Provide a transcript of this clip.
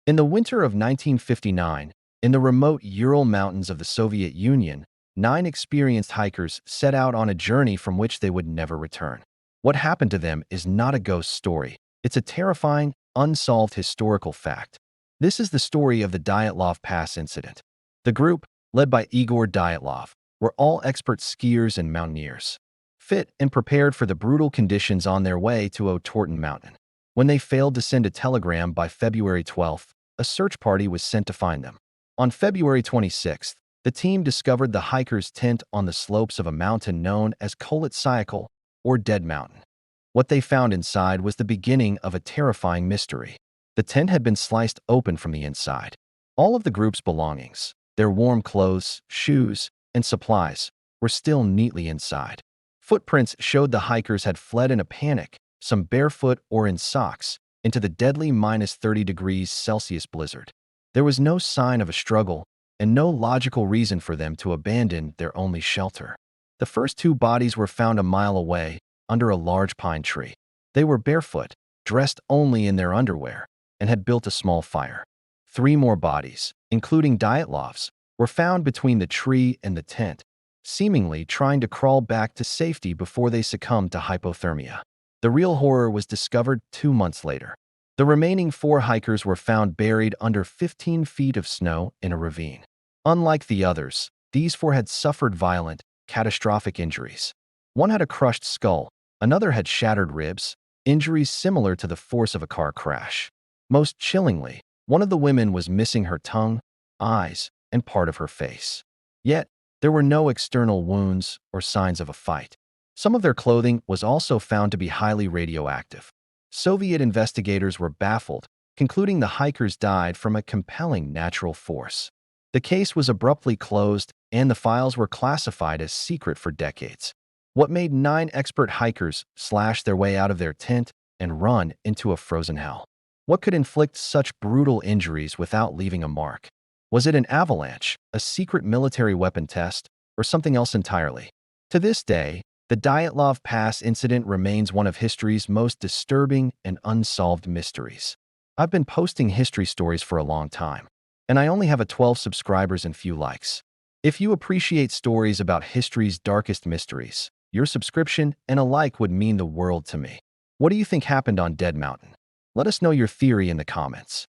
In the winter of 1959, in the remote Ural Mountains of the Soviet Union, 9 experienced hikers set out on a journey from which they would never return. What happened to them is not a ghost story. It's a terrifying, unsolved historical fact. This is the story of the Dyatlov Pass Incident. The group, led by Igor Dyatlov, were all expert skiers and mountaineers, fit and prepared for the brutal conditions on their way to Otorten Mountain. When they failed to send a telegram by February 12th, a search party was sent to find them. On February 26th, the team discovered the hikers' tent on the slopes of a mountain known as Kolet or Dead Mountain. What they found inside was the beginning of a terrifying mystery. The tent had been sliced open from the inside. All of the group's belongings, their warm clothes, shoes, and supplies, were still neatly inside. Footprints showed the hikers had fled in a panic, some barefoot or in socks, into the deadly -30 degrees Celsius blizzard. There was no sign of a struggle and no logical reason for them to abandon their only shelter. The first 2 bodies were found a mile away, under a large pine tree. They were barefoot, dressed only in their underwear, and had built a small fire. 3 more bodies, including Dyatlov's, were found between the tree and the tent, seemingly trying to crawl back to safety before they succumbed to hypothermia. The real horror was discovered 2 months later. The remaining 4 hikers were found buried under 15 feet of snow in a ravine. Unlike the others, these 4 had suffered violent, catastrophic injuries. One had a crushed skull, another had shattered ribs, injuries similar to the force of a car crash. Most chillingly, one of the women was missing her tongue, eyes, and part of her face. Yet, there were no external wounds or signs of a fight. Some of their clothing was also found to be highly radioactive. Soviet investigators were baffled, concluding the hikers died from a compelling natural force. The case was abruptly closed, and the files were classified as secret for decades. What made 9 expert hikers slash their way out of their tent and run into a frozen hell? What could inflict such brutal injuries without leaving a mark? Was it an avalanche, a secret military weapon test, or something else entirely? To this day, the Dyatlov Pass incident remains one of history's most disturbing and unsolved mysteries. I've been posting history stories for a long time, and I only have 12 subscribers and few likes. If you appreciate stories about history's darkest mysteries, your subscription and a like would mean the world to me. What do you think happened on Dead Mountain? Let us know your theory in the comments.